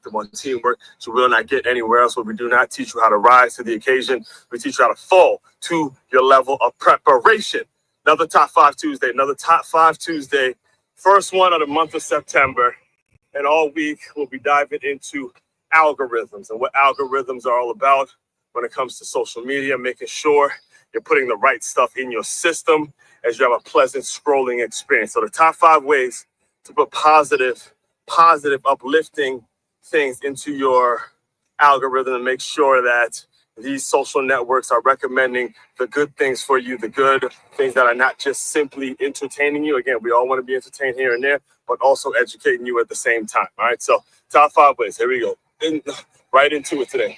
perspective on teamwork, so we'll not get anywhere else where we do not teach you how to rise to the occasion. We teach you how to fall to your level of preparation. Another Top 5 Tuesday, first one of the month of September. And all week, we'll be diving into algorithms and what algorithms are all about when it comes to social media, making sure you're putting the right stuff in your system as you have a pleasant scrolling experience. So the top 5 ways to put positive, uplifting things into your algorithm and make sure that these social networks are recommending the good things for you, the good things that are not just simply entertaining you. Again, we all want to be entertained here and there, but also educating you at the same time. All right, so top 5 ways. Here we go. Right into it today.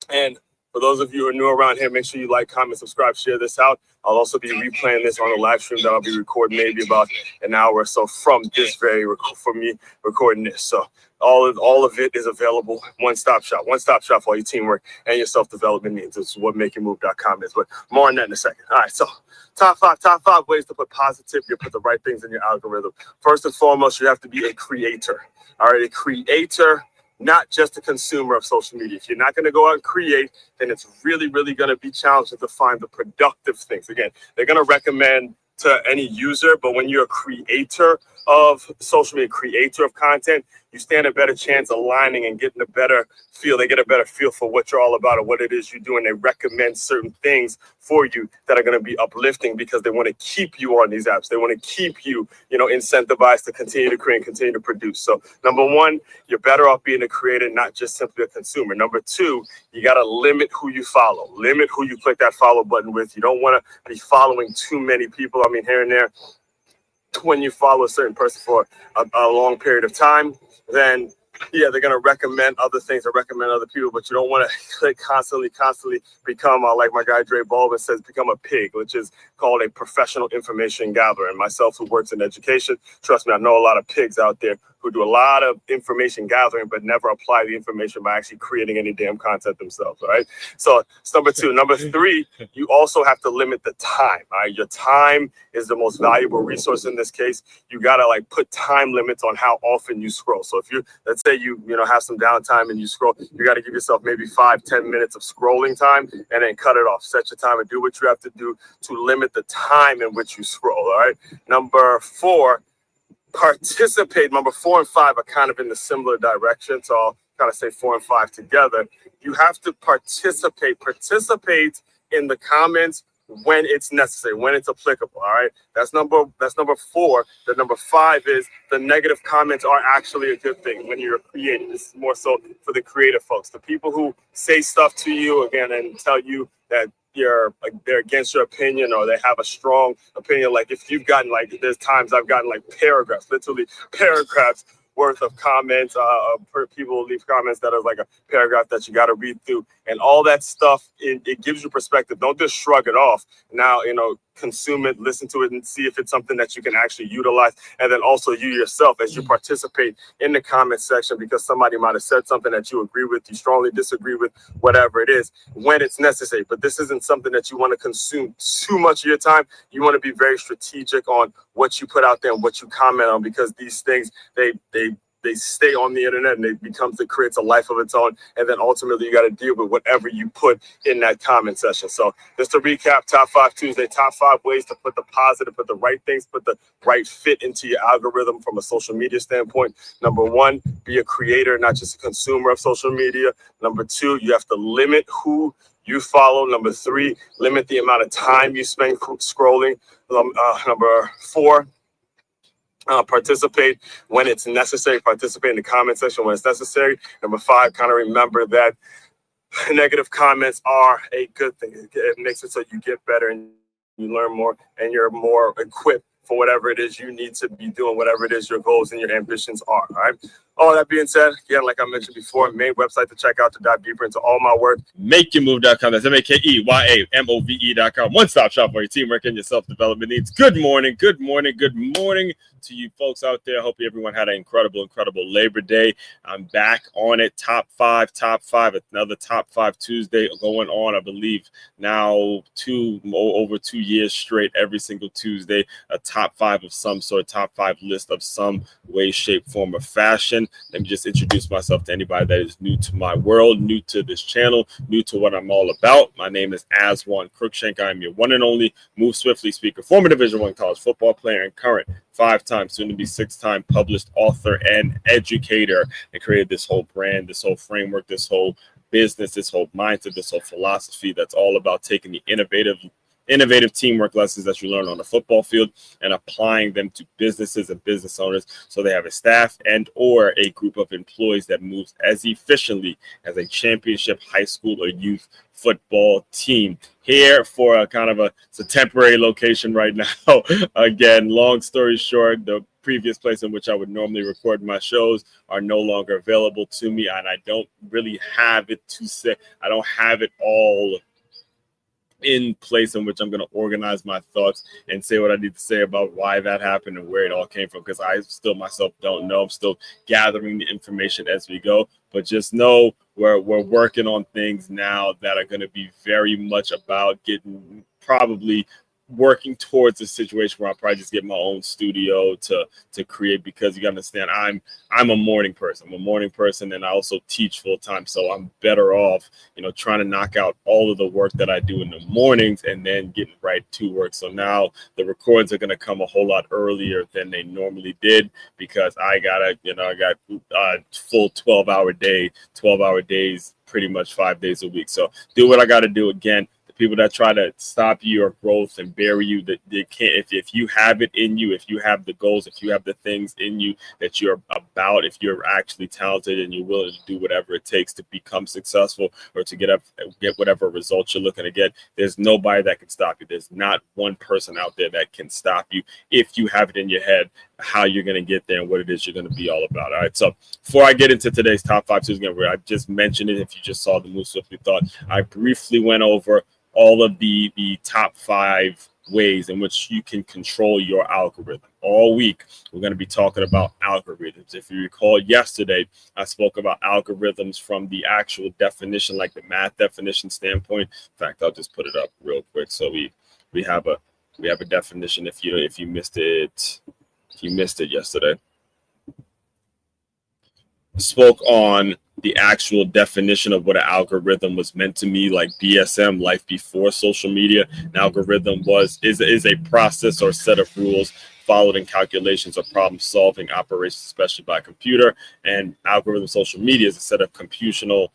And for those of you who are new around here, make sure you like, comment, subscribe, share this out. I'll also be replaying this on a live stream that I'll be recording maybe about an hour or so from this for me recording this. So all of it is available. One-stop shop for all your teamwork and your self-development needs. This is what MakeYourMove.com is, but more on that in a second. All right, so top five ways to put positivity, you put the right things in your algorithm. First and foremost, you have to be a creator. All right, a creator, not just a consumer of social media. If you're not going to go out and create, then it's really going to be challenging to find the productive things. Again, they're going to recommend to any user, but when you're a creator of social media, creator of content, you stand a better chance aligning and getting a better feel. They get a better feel for what you're all about and what it is you do, and they recommend certain things for you that are going to be uplifting because they want to keep you on these apps. They want to keep you, incentivized to continue to create and continue to produce. So number one, you're better off being a creator, not just simply a consumer. Number two, you got to limit who you follow, limit who you click that follow button with. You don't want to be following too many people. I mean, here and there, when you follow a certain person for a long period of time, then they're going to recommend other things or recommend other people, but you don't want to click constantly become, like my guy Dre Baldwin says, become a pig, which is called a professional information gatherer. And myself, who works in education, trust me, I know a lot of pigs out there who do a lot of information gathering, but never apply the information by actually creating any damn content themselves, all right? So it's number two. Number three, you also have to limit the time, all right? Your time is the most valuable resource in this case. You got to put time limits on how often you scroll. So if let's say you have some downtime and you scroll, you got to give yourself maybe 5-10 minutes of scrolling time and then cut it off. Set your time and do what you have to do to limit the time in which you scroll, all right? Number four, participate. Number 4 and 5 are kind of in the similar direction, so I'll kind of say 4 and 5 together. You have to participate in the comments when it's necessary, when it's applicable. All right, that's number 4. The number 5 is the negative comments are actually a good thing when you're creating. This is more so for the creative folks, the people who say stuff to you again and tell you that they're against your opinion or they have a strong opinion. Like if you've gotten there's times I've gotten paragraphs, literally paragraphs worth of comments. People leave comments that are like a paragraph that you got to read through, and all that stuff. It gives you perspective. Don't just shrug it off. Now, consume it, listen to it, and see if it's something that you can actually utilize. And then also you yourself, as you participate in the comment section, because somebody might have said something that you agree with, you strongly disagree with, whatever it is, when it's necessary. But this isn't something that you want to consume too much of your time. You want to be very strategic on what you put out there and what you comment on, because these things, they stay on the internet and it creates a life of its own. And then ultimately you got to deal with whatever you put in that comment section. So just to recap, Top 5 Tuesday, top 5 ways to put the positive, put the right things, put the right fit into your algorithm from a social media standpoint. Number 1, be a creator, not just a consumer of social media. Number 2, you have to limit who you follow. Number 3, limit the amount of time you spend scrolling. Number 4, participate when it's necessary. Participate in the comment section when it's necessary. Number 5, kind of remember that negative comments are a good thing. It makes it so you get better and you learn more and you're more equipped for whatever it is you need to be doing, whatever it is your goals and your ambitions are. All right. All that being said, again, like I mentioned before, main website to check out to dive deeper into all my work. MakeYourMove.com. That's MakeYamove.com. One-stop shop for your teamwork and your self-development needs. Good morning to you folks out there. Hope everyone had an incredible Labor Day. I'm back on it. Top five. Another Top 5 Tuesday going on, I believe, now over 2 years straight. Every single Tuesday, a top 5 of some sort, top 5 list of some way, shape, form, or fashion. let me just introduce myself to anybody that is new to my world, new to this channel, new to what I'm all about. My name is Aswan Crookshank. I am your one and only Move Swiftly speaker, former Division I college football player, and current 5-time, soon to be 6-time published author and educator, and created this whole brand, this whole framework, this whole business, this whole mindset, this whole philosophy that's all about taking the innovative teamwork lessons that you learn on the football field and applying them to businesses and business owners so they have a staff and or a group of employees that moves as efficiently as a championship high school or youth football team. Here for it's a temporary location right now. Again, long story short, the previous place in which I would normally record my shows are no longer available to me, and I don't really have it to say. I don't have it all in place in which I'm going to organize my thoughts and say what I need to say about why that happened and where it all came from, because I still myself don't know. I'm still gathering the information as we go, but just know we're working on things now that are going to be very much about getting probably working towards a situation where I'll probably just get my own studio to create, because you got to understand I'm a morning person. I'm a morning person, and I also teach full time, so I'm better off, trying to knock out all of the work that I do in the mornings and then getting right to work. So now the records are going to come a whole lot earlier than they normally did, because I got full 12-hour days, pretty much 5 days a week. So do what I got to do. Again, people that try to stop your growth and bury you, that they can't. If you have it in you, if you have the goals, if you have the things in you that you're about, if you're actually talented and you're willing to do whatever it takes to become successful or to get whatever results you're looking to get, there's nobody that can stop you. There's not one person out there that can stop you if you have it in your head how you're going to get there and what it is you're going to be all about. All right. So before I get into today's top 5 Tuesday, I just mentioned it. If you just saw the Move Swiftly thought, I briefly went over all of the top 5 ways in which you can control your algorithm. All week, we're going to be talking about algorithms. If you recall yesterday, I spoke about algorithms from the actual definition, like the math definition standpoint. In fact, I'll just put it up real quick. So we have a definition if you missed it. If you missed it yesterday. Spoke on the actual definition of what an algorithm was meant to me, like DSM, life before social media. An algorithm is a process or set of rules followed in calculations or problem-solving operations, especially by computer. And algorithm social media is a set of computational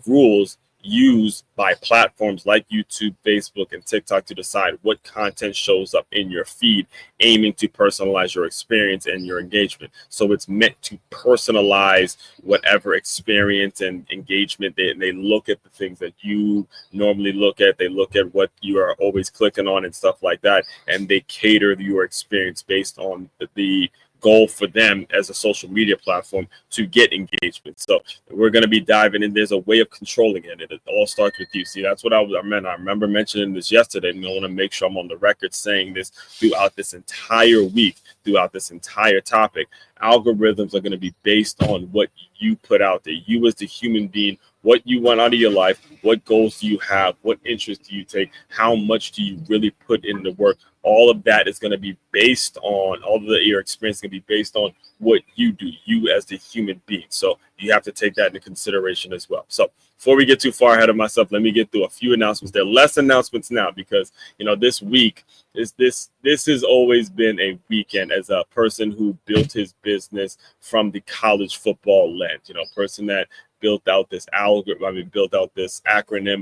rules used by platforms like YouTube, Facebook, and TikTok to decide what content shows up in your feed, aiming to personalize your experience and your engagement. So it's meant to personalize whatever experience and engagement. They look at the things that you normally look at. They look at what you are always clicking on and stuff like that, and they cater your experience based on the goal for them as a social media platform to get engagement. So we're going to be diving in. There's a way of controlling it. It all starts with you. See, that's what I meant. I remember mentioning this yesterday, and I want to make sure I'm on the record saying this throughout this entire week, throughout this entire topic. Algorithms are going to be based on what you put out there. You as the human being, what you want out of your life, what goals do you have, what interests do you take, how much do you really put in the work. All of that is going to be based on, your experience is going to be based on what you do, you as the human being. So you have to take that into consideration as well. So before we get too far ahead of myself, let me get through a few announcements. There are less announcements now because, this week, this has always been a weekend as a person who built his business from the college football lens, person that built out this acronym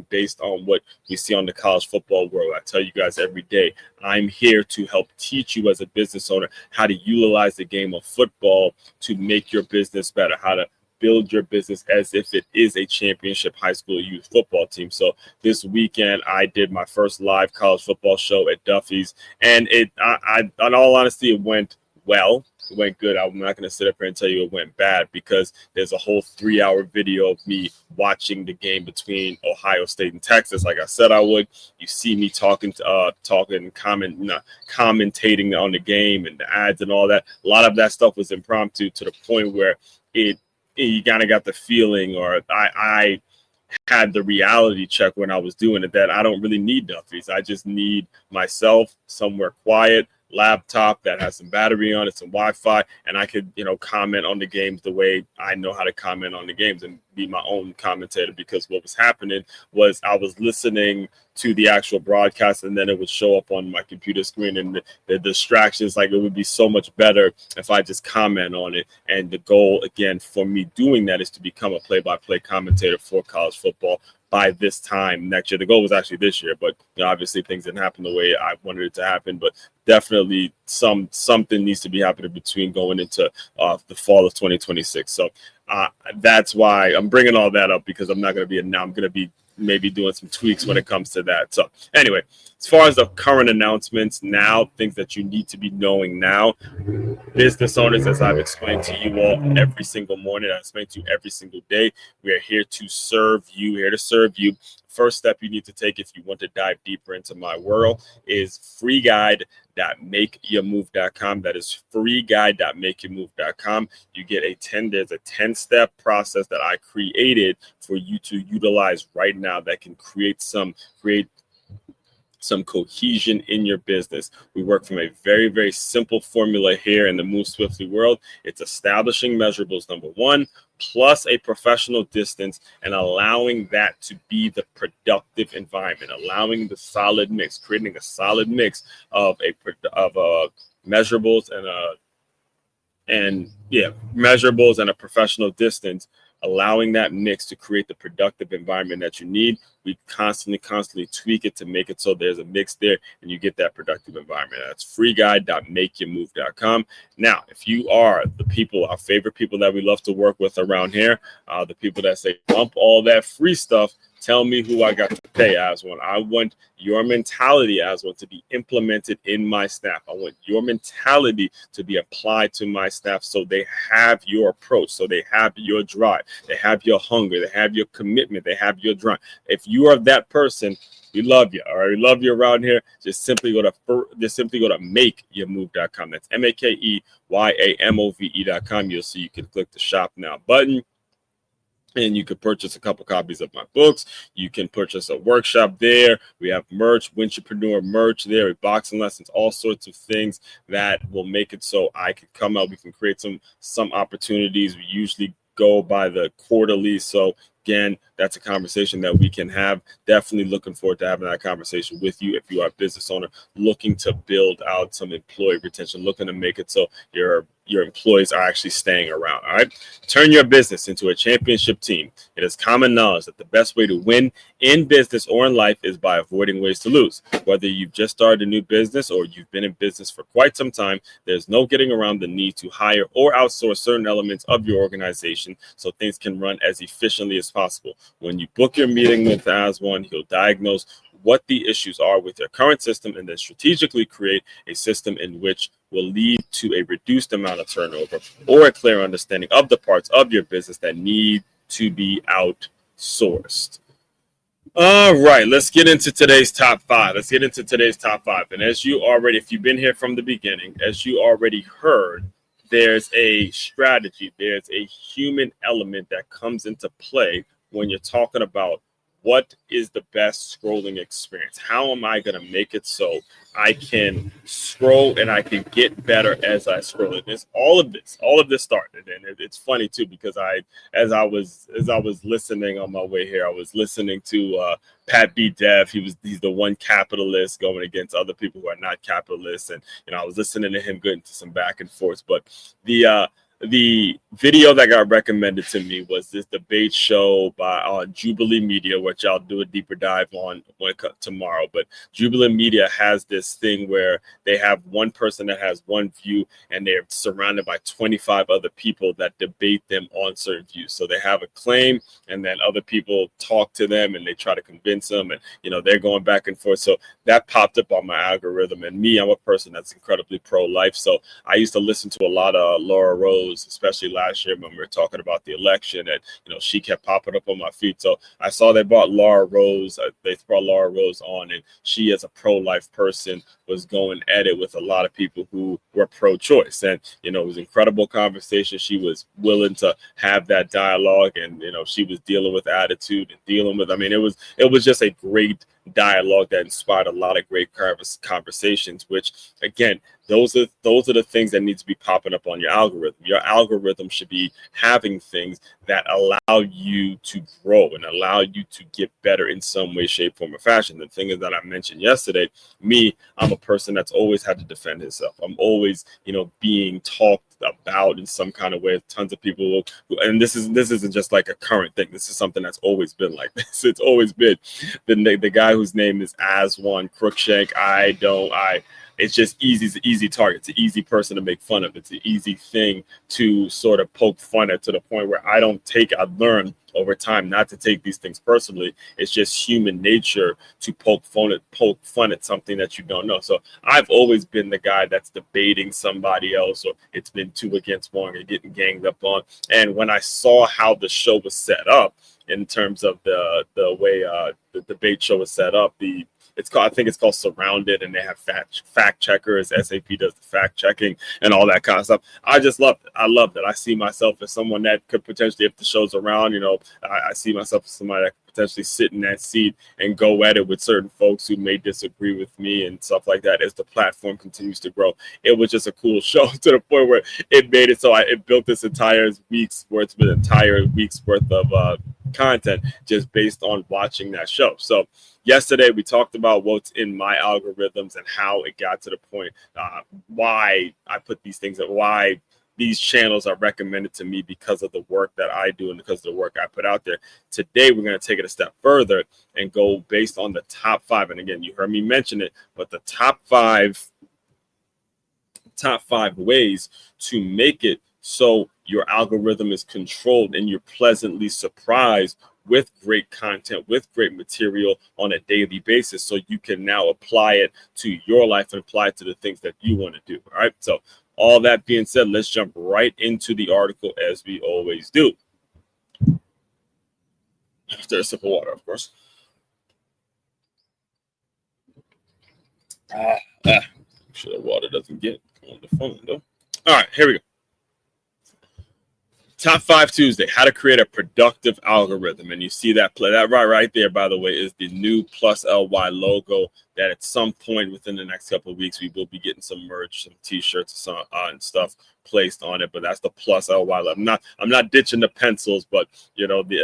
based on what we see on the college football world. I tell you guys every day, I'm here to help teach you as a business owner how to utilize the game of football to make your business better, how to build your business as if it is a championship high school youth football team. So this weekend, I did my first live college football show at Duffy's, and in all honesty, it went well. It went good. I'm not going to sit up here and tell you it went bad, because there's a whole 3-hour video of me watching the game between Ohio State and Texas, like I said I would. You see me commentating on the game and the ads and all that. A lot of that stuff was impromptu, to the point where you kind of got the feeling, or I had the reality check when I was doing it, that I don't really need Duffy's. I just need myself, somewhere quiet, laptop that has some battery on it, some Wi-Fi, and I could, comment on the games the way I know how to comment on the games and be my own commentator. Because what was happening was I was listening to the actual broadcast, and then it would show up on my computer screen, and the distractions, like, it would be so much better if I just comment on it. And the goal, again, for me doing that is to become a play-by-play commentator for college football by this time next year. The goal was actually this year, but obviously things didn't happen the way I wanted it to happen. But definitely something needs to be happening between going into the fall of 2026. So that's why I'm bringing all that up, because I'm not going to be now. I'm going to be maybe doing some tweaks when it comes to that. So anyway, as far as the current announcements now, things that you need to be knowing now, business owners, as I've explained to you all every single morning, I explain to you every single day, we are here to serve you, First step you need to take if you want to dive deeper into my world is freeguide.makeyourmove.com. That is freeguide.makeyourmove.com. You get there's a 10-step process that I created for you to utilize right now that can create some cohesion in your business. We work from a very, very simple formula here in the Move Swiftly world. It's establishing measurables, number one, plus a professional distance, and allowing that to be the productive environment, allowing the solid mix, creating a solid mix of measurables measurables and a professional distance, allowing that mix to create the productive environment that you need. We constantly tweak it to make it so there's a mix there and you get that productive environment. That's freeguide.makeyourmove.com. Now, if you are our favorite people that we love to work with around here, the people that say, bump all that free stuff, tell me who I got to pay, Aswan. I want your mentality, Aswan, to be implemented in my staff. I want your mentality to be applied to my staff so they have your approach, so they have your drive, they have your hunger, they have your commitment, they have your drive. If you are that person, we love you. All right, we love you around here. Just simply go to makeyourmove.com. That's makeyourmove.com. You'll see you can click the shop now button, and you can purchase a couple copies of my books. You can purchase a workshop there. We have merch, Wintrepreneur merch there, boxing lessons, all sorts of things that will make it so I can come out. We can create some opportunities. We usually go by the quarterly. So again, that's a conversation that we can have. Definitely looking forward to having that conversation with you. If you are a business owner looking to build out some employee retention, looking to make it so your employees are actually staying around. All right. Turn your business into a championship team. It is common knowledge that the best way to win in business or in life is by avoiding ways to lose. Whether you've just started a new business or you've been in business for quite some time, there's no getting around the need to hire or outsource certain elements of your organization so things can run as efficiently as possible. When you book your meeting with Aswan, he'll diagnose what the issues are with your current system and then strategically create a system in which will lead to a reduced amount of turnover or a clear understanding of the parts of your business that need to be outsourced. All right, let's get into today's top five. And as you already, if you've been here from the beginning, as you already heard, there's a strategy, there's a human element that comes into play when you're talking about what is the best scrolling experience. How am I going to make it so I can scroll and I can get better as I scroll? And it's all of this started, and it's funny too, because as I was listening on my way here, I was listening to Pat B. Dev. He's the one capitalist going against other people who are not capitalists, and I was listening to him get into some back and forth. But the video that got recommended to me was this debate show by Jubilee Media, which I'll do a deeper dive on tomorrow. But Jubilee Media has this thing where they have one person that has one view, and they're surrounded by 25 other people that debate them on certain views. So they have a claim, and then other people talk to them, and they try to convince them, and they're going back and forth. So that popped up on my algorithm. And me, I'm a person that's incredibly pro-life, so I used to listen to a lot of Laura Rose, especially last year when we were talking about the election, and she kept popping up on my feed. So I saw they brought Laura Rose on, and she, as a pro-life person, was going at it with a lot of people who were pro-choice. And, it was an incredible conversation. She was willing to have that dialogue, and, she was dealing with attitude and dealing with, it was just a great dialogue that inspired a lot of great conversations, which, again, those are the things that need to be popping up on your algorithm. Your algorithm should be having things that allow you to grow and allow you to get better in some way, shape, form, or fashion. The thing is that I mentioned yesterday, I'm a person that's always had to defend himself. I'm always, being talked about in some kind of way. Tons of people and this isn't just like a current thing. This is something that's always been like this. It's always been the guy whose name is Aswan Crookshank. It's just easy. It's an easy target. It's an easy person to make fun of. It's an easy thing to sort of poke fun at, to the point where I learn over time not to take these things personally. It's just human nature to poke fun at something that you don't know. So I've always been the guy that's debating somebody else, or it's been 2 against 1 or getting ganged up on. And when I saw how the show was set up, in terms of the way the debate show was set up, I think it's called Surrounded, and they have fact checkers. SAP does the fact checking and all that kind of stuff. I just loved it. I loved it. I see myself as someone that could potentially, if the show's around, I see myself as somebody that could potentially sit in that seat and go at it with certain folks who may disagree with me and stuff like that as the platform continues to grow. It was just a cool show to the point where it made it so it built this entire week's worth of content just based on watching that show. So yesterday we talked about what's in my algorithms and how it got to the point, why I put these things, why these channels are recommended to me because of the work that I do and because of the work I put out there. Today we're going to take it a step further and go based on the top 5. And again, you heard me mention it, but the top five ways to make it so your algorithm is controlled and you're pleasantly surprised with great content, with great material on a daily basis, so you can now apply it to your life and apply it to the things that you want to do. All right. So all that being said, let's jump right into the article as we always do. After a sip of water, of course. Make sure the water doesn't get on the phone, though. All right, here we go. Top 5 Tuesday, how to create a productive algorithm. And you see that right there, by the way, is the new Plus LY logo that at some point within the next couple of weeks, we will be getting some merch, some t-shirts and stuff placed on it. But that's the Plus LY. I'm not ditching the pencils, but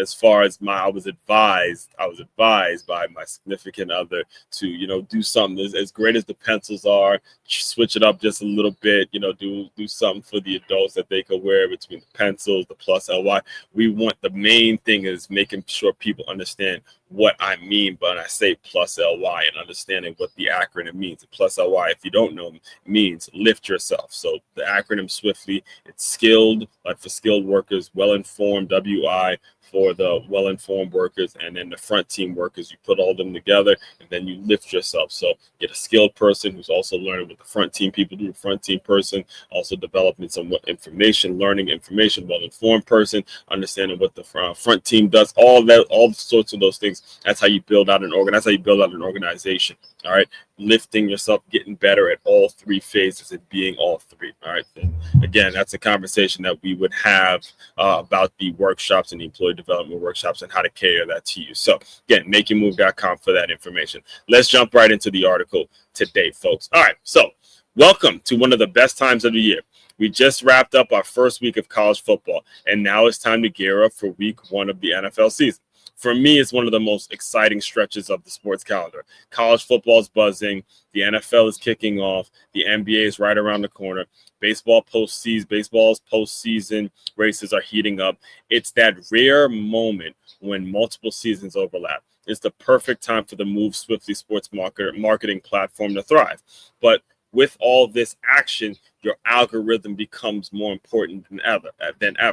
as far as I was advised by my significant other to do something as great as the pencils are, switch it up just a little bit, do something for the adults that they could wear between the pencils, the Plus LY. The main thing is making sure people understand what I mean when I say Plus LY and understanding what the acronym means. Plus LY, if you don't know, means lift yourself. So the acronym swiftly, it's skilled, like for skilled workers, well-informed, WI for the well-informed workers, and then the front team workers. You put all them together and then you lift yourself. So get a skilled person who's also learning what the front team people do, a front team person, also developing some learning information, well-informed person, understanding what the front team does, all sorts of those things. That's how you build out an organization. All right. Lifting yourself, getting better at all 3 phases and being all 3. All right. And again, that's a conversation that we would have about the workshops and the employee development workshops and how to cater that to you. So again, makingmove.com for that information. Let's jump right into the article today, folks. All right. So welcome to one of the best times of the year. We just wrapped up our first week of college football, and now it's time to gear up for week 1 of the NFL season. For me, it's one of the most exciting stretches of the sports calendar. College football is buzzing. The NFL is kicking off. The NBA is right around the corner. Baseball's postseason races are heating up. It's that rare moment when multiple seasons overlap. It's the perfect time for the Move Swiftly sports marketing platform to thrive. But with all this action, your algorithm becomes more important than ever.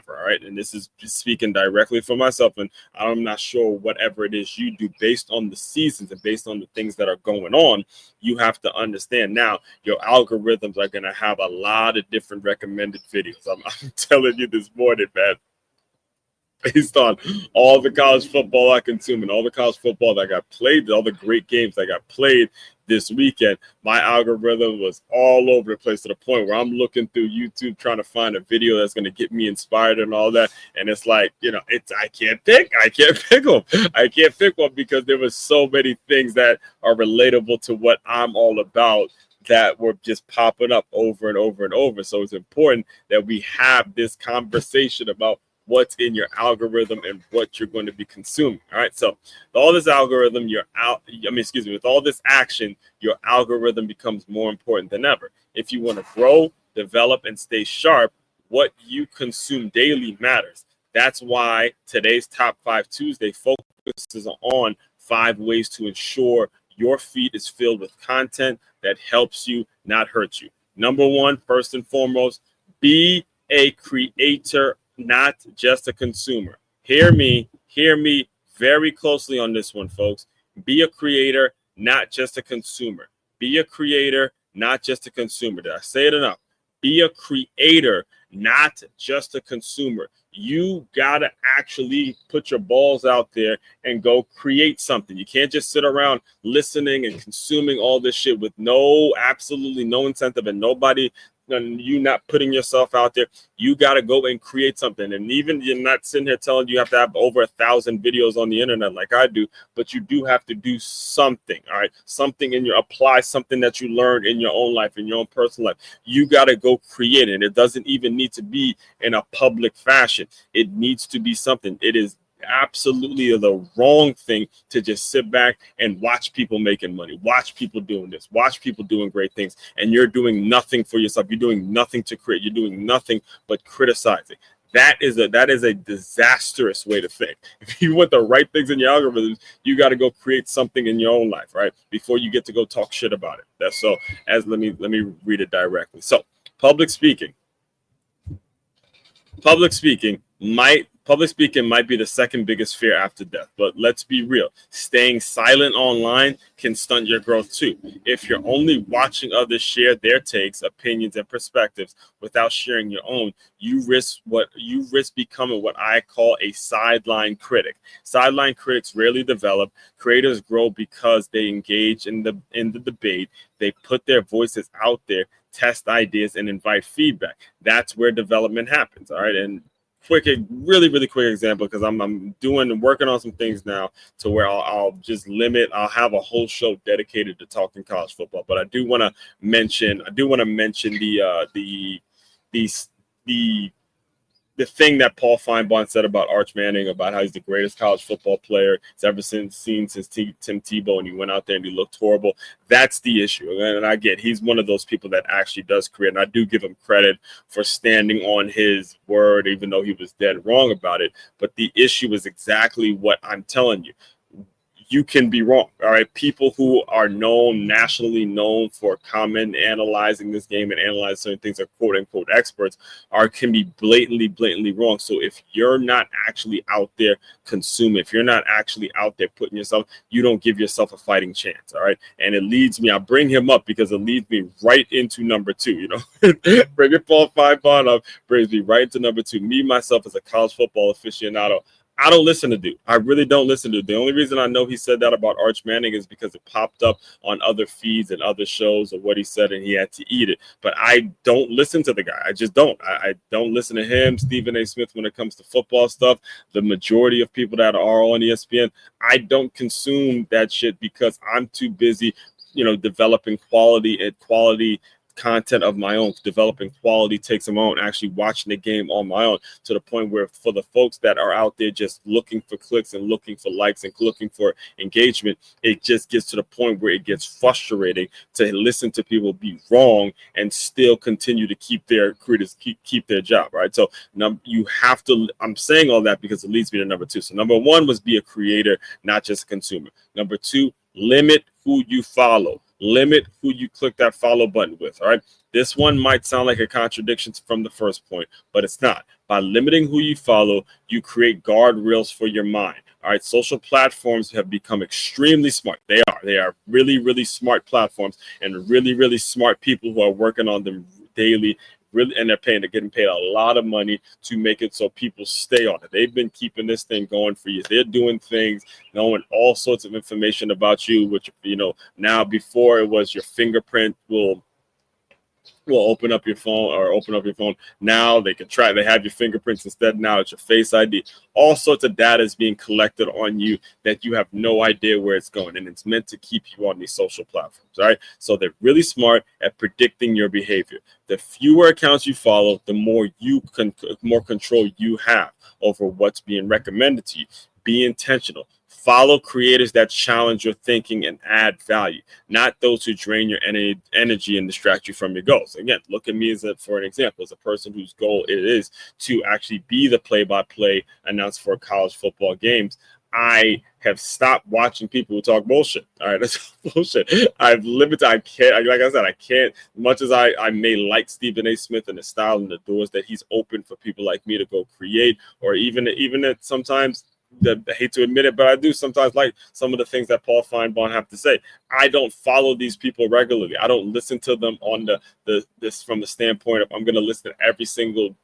All right. And this is just speaking directly for myself. And I'm not sure whatever it is you do based on the seasons and based on the things that are going on, you have to understand now your algorithms are going to have a lot of different recommended videos. I'm telling you this morning, man. Based on all the college football I consume and all the college football that got played, all the great games that got played, this weekend, my algorithm was all over the place to the point where I'm looking through YouTube trying to find a video that's going to get me inspired and all that. And it's like, I can't pick them. I can't pick one because there was so many things that are relatable to what I'm all about that were just popping up over and over and over. So it's important that we have this conversation about what's in your algorithm and what you're going to be consuming. All right. So with all this algorithm, with all this action, your algorithm becomes more important than ever. If you want to grow, develop, and stay sharp, what you consume daily matters. That's why today's Top 5 Tuesday focuses on 5 ways to ensure your feed is filled with content that helps you, not hurt you. Number 1, first and foremost, be a creator, not just a consumer. Hear me very closely on this one, folks. Be a creator, not just a consumer. Be a creator, not just a consumer. Did I say it enough? Be a creator, not just a consumer. You got to actually put your balls out there and go create something. You can't just sit around listening and consuming all this shit with absolutely no incentive and nobody, and you not putting yourself out there. You got to go and create something. And even you're not sitting here telling you have to have over 1,000 videos on the internet like I do, but you do have to do something. All right. Something apply something that you learned in your own life, in your own personal life. You got to go create it. It doesn't even need to be in a public fashion. It needs to be something. It is absolutely the wrong thing to just sit back and watch people making money, watch people doing this, watch people doing great things, and you're doing nothing for yourself. You're doing nothing to create. You're doing nothing but criticizing. That is a disastrous way to think. If you want the right things in your algorithms, you got to go create something in your own life, right? Before you get to go talk shit about it. That's so. Let me read it directly. So, public speaking might be the second biggest fear after death, but let's be real. Staying silent online can stunt your growth too. If you're only watching others share their takes, opinions, and perspectives without sharing your own, you risk becoming what I call a sideline critic. Sideline critics rarely develop. Creators grow because they engage in the debate. They put their voices out there, test ideas, and invite feedback. That's where development happens. All right. And really quick example, because I'm working on some things now to where I'll have a whole show dedicated to talking college football. But I do want to mention the thing that Paul Feinbaum said about Arch Manning, about how he's the greatest college football player it's ever seen since Tim Tebow, and he went out there and he looked horrible. That's the issue. And I get he's one of those people that actually does create, and I do give him credit for standing on his word, even though he was dead wrong about it. But the issue is exactly what I'm telling you. You can be wrong. All right. People who are nationally known for analyzing this game and analyzing certain things, are quote unquote experts, can be blatantly wrong. So if you're not actually out there consuming, if you're not actually out there putting yourself, you don't give yourself a fighting chance. All right. And it leads me, I bring him up because it leads me right into number 2, bringing Paul Feinbaum up brings me right into number 2. Me, myself, as a college football aficionado, I don't listen to dude. I really don't listen to dude. The only reason I know he said that about Arch Manning is because it popped up on other feeds and other shows of what he said, and he had to eat it. But I don't listen to the guy. I just don't. I don't listen to him, Stephen A. Smith, when it comes to football stuff. The majority of people that are on ESPN, I don't consume that shit because I'm too busy, developing quality content of my own, developing quality takes of my own, actually watching the game on my own, to the point where for the folks that are out there just looking for clicks and looking for likes and looking for engagement, it just gets to the point where it gets frustrating to listen to people be wrong and still continue to keep their creators keep their job, right? So you have to, I'm saying all that because it leads me to number 2. So number 1 was be a creator, not just a consumer. Number 2, limit who you follow. Limit who you click that follow button with. All right. This one might sound like a contradiction from the first point, but it's not. By limiting who you follow, you create guardrails for your mind. All right. Social platforms have become extremely smart. They are really smart platforms, and really smart people who are working on them daily they're getting paid a lot of money to make it so people stay on it. They've been keeping this thing going for years. They're doing things, knowing all sorts of information about you, which, now before it was your fingerprint will open up your phone. Now they have your fingerprints instead. Now it's your face ID. All sorts of data is being collected on you that you have no idea where it's going. And it's meant to keep you on these social platforms. All right. So they're really smart at predicting your behavior. The fewer accounts you follow, the more more control you have over what's being recommended to you. Be intentional. Follow creators that challenge your thinking and add value, not those who drain your energy and distract you from your goals. Again, look at me for an example, as a person whose goal it is to actually be the play-by-play announcer for college football games. I have stopped watching people who talk bullshit. All right, that's bullshit. I've limited. I can't. Like I said, I can't. Much as I may like Stephen A. Smith and the style and the doors that he's opened for people like me to go create, or even that sometimes. I hate to admit it, but I do sometimes like some of the things that Paul Feinbaum have to say. I don't follow these people regularly. I don't listen to them on this from the standpoint of I'm going to listen every single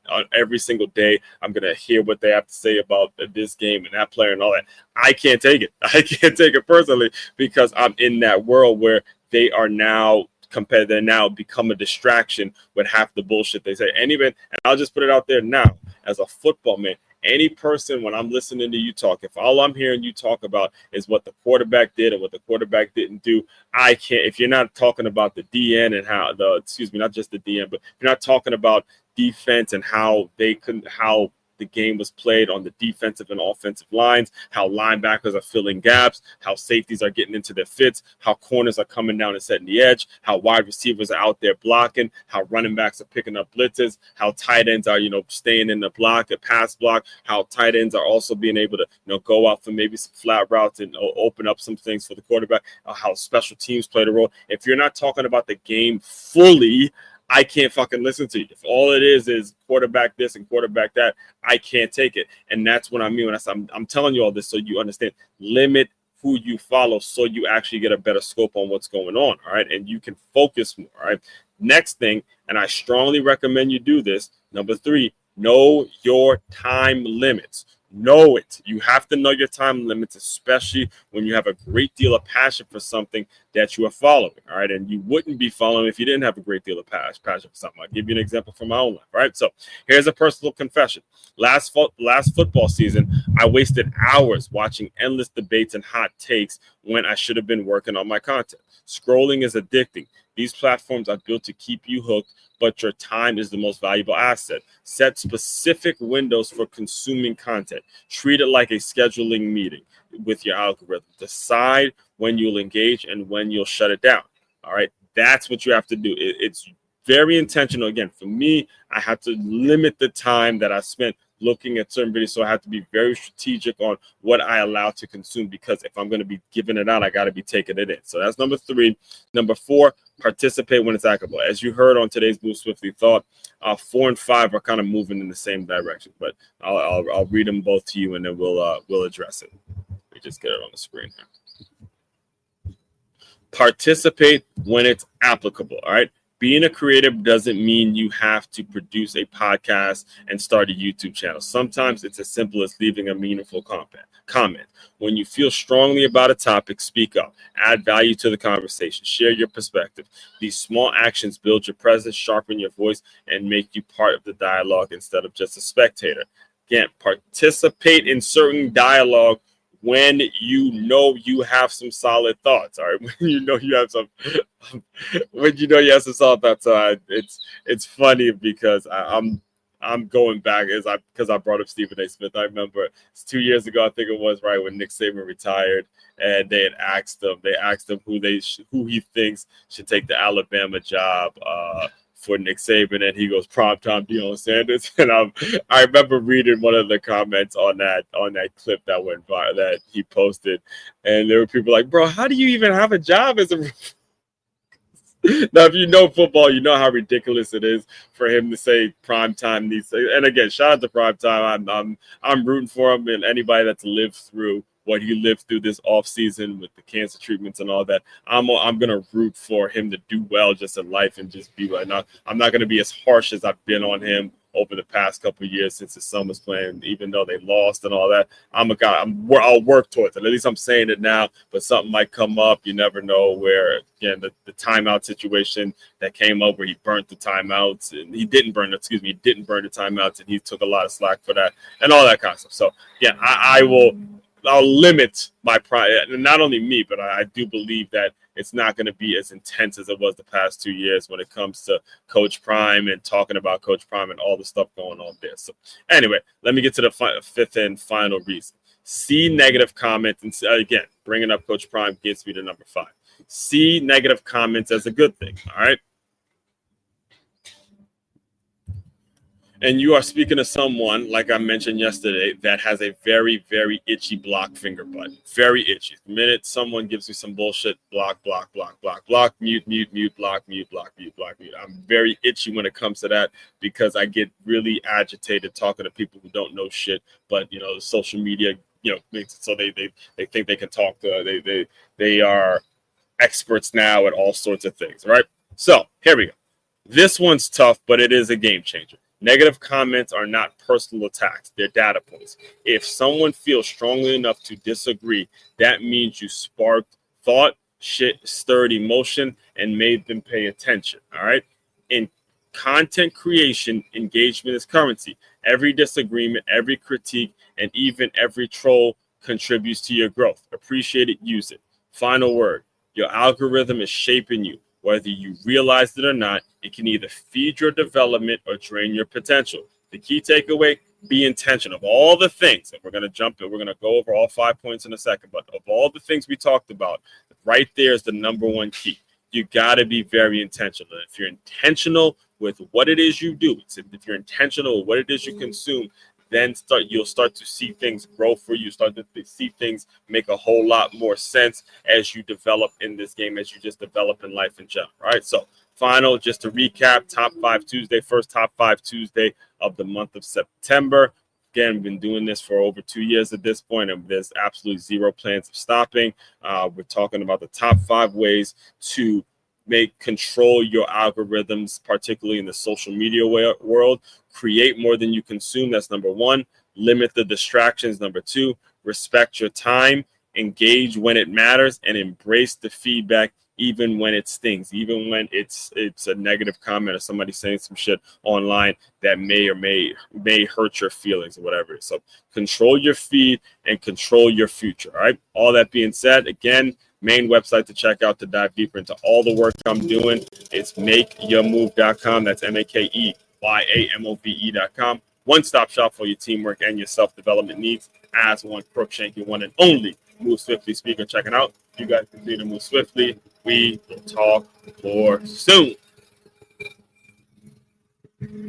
day. I'm going to hear what they have to say about this game and that player and all that. I can't take it. I can't take it personally because I'm in that world where they are now become a distraction with half the bullshit they say. And I'll just put it out there now as a football man. Any person, when I'm listening to you talk, if all I'm hearing you talk about is what the quarterback did and what the quarterback didn't do, I can't. If you're not talking about the DN and not just the DN, but if you're not talking about defense and how the game was played on the defensive and offensive lines, how linebackers are filling gaps, how safeties are getting into their fits, how corners are coming down and setting the edge, how wide receivers are out there blocking, how running backs are picking up blitzes, how tight ends are, staying in the block, a pass block, how tight ends are also being able to, go out for maybe some flat routes and open up some things for the quarterback, how special teams played a role. If you're not talking about the game fully, I can't fucking listen to you. If all it is quarterback this and quarterback that, I can't take it. And that's what I mean when I'm telling you all this so you understand. Limit who you follow so you actually get a better scope on what's going on, all right? And you can focus more, all right? Next thing, and I strongly recommend you do this, number 3, know your time limits. Know it. You have to know your time limits, especially when you have a great deal of passion for something that you are following. All right. And you wouldn't be following if you didn't have a great deal of passion for something. I'll give you an example from my own life. All right. So here's a personal confession. Last football season, I wasted hours watching endless debates and hot takes when I should have been working on my content. Scrolling is addicting. These platforms are built to keep you hooked, but your time is the most valuable asset. Set specific windows for consuming content. Treat it like a scheduling meeting with your algorithm. Decide when you'll engage and when you'll shut it down. All right. That's what you have to do. It's very intentional. Again, for me, I had to limit the time that I spent looking at certain videos. So I have to be very strategic on what I allow to consume, because if I'm going to be giving it out, I got to be taking it in. So that's number 3. Number 4, participate when it's applicable. As you heard on today's Move Swiftly Thought, 4 and 5 are kind of moving in the same direction, but I'll read them both to you and then we'll address it. Let me just get it on the screen here. Participate when it's applicable. All right. Being a creative doesn't mean you have to produce a podcast and start a YouTube channel. Sometimes it's as simple as leaving a meaningful comment. When you feel strongly about a topic, speak up. Add value to the conversation. Share your perspective. These small actions build your presence, sharpen your voice, and make you part of the dialogue instead of just a spectator. Again, participate in certain dialogue when you know you have some solid thoughts. All right, when you know you have some solid thoughts. It's funny because I'm going back because I brought up Stephen A. Smith. I remember it's 2 years ago, I think it was, right when Nick Saban retired, and they had asked him who he thinks should take the Alabama job for Nick Saban, and he goes, primetime Deion Sanders. And I remember reading one of the comments on that clip that went viral that he posted, and there were people like, bro, how do you even have a job as a now, if you know football, you know how ridiculous it is for him to say primetime needs. And again, shout out to primetime. I'm rooting for him and anybody that's lived through what he lived through this offseason with the cancer treatments and all that. I'm gonna root for him to do well just in life and just be like, I'm not gonna be as harsh as I've been on him over the past couple of years since his son was playing, even though they lost and all that. I'm a guy. I'll work towards it. At least I'm saying it now, but something might come up. You never know where, again, the timeout situation that came up where he burnt the timeouts and he didn't burn the timeouts, and he took a lot of slack for that and all that kind of stuff. So, yeah, I'll limit my pride, and not only me, but I do believe that it's not going to be as intense as it was the past 2 years when it comes to Coach Prime and talking about Coach Prime and all the stuff going on there. So anyway, let me get to the fifth and final reason. See negative comments, and again, bringing up Coach Prime gets me to number 5. See negative comments as a good thing, all right? And you are speaking to someone, like I mentioned yesterday, that has a very, very itchy block finger button. Very itchy. The minute someone gives me some bullshit, block, block, block, block, block, mute, mute, mute, block, mute, block, mute, block, mute. I'm very itchy when it comes to that because I get really agitated talking to people who don't know shit, but, the social media, so they think they can talk to, they are experts now at all sorts of things, right? So here we go. This one's tough, but it is a game changer. Negative comments are not personal attacks. They're data points. If someone feels strongly enough to disagree, that means you sparked thought, stirred emotion, and made them pay attention. All right? In content creation, engagement is currency. Every disagreement, every critique, and even every troll contributes to your growth. Appreciate it, use it. Final word. Your algorithm is shaping you. Whether you realize it or not, it can either feed your development or drain your potential. The key takeaway, be intentional. Of all the things, and we're going to go over all 5 points in a second, but of all the things we talked about, right there is the number one key. You got to be very intentional. If you're intentional with what it is you do, if you're intentional with what it is you consume, then you'll start to see things grow for you. Start to see things make a whole lot more sense as you develop in this game, as you just develop in life in general. Right. So final, just to recap, Top 5 Tuesday, first Top 5 Tuesday of the month of September. Again, we've been doing this for over 2 years at this point, and there's absolutely zero plans of stopping. We're talking about the top 5 ways to control your algorithms, particularly in the social media world. Create more than you consume. That's number 1. Limit the distractions. Number 2, respect your time. Engage when it matters, and embrace the feedback, even when it stings, even when it's a negative comment or somebody saying some shit online that may or may hurt your feelings or whatever. So control your feed and control your future. All right. All that being said, again, main website to check out to dive deeper into all the work I'm doing. It's makeyourmove.com. That's MAKEYAMOVE.com. One-stop shop for your teamwork and your self-development needs. As one Crookshank, your one and only Move Swiftly speaker. Checking out. You guys continue to move swiftly. We will talk more soon.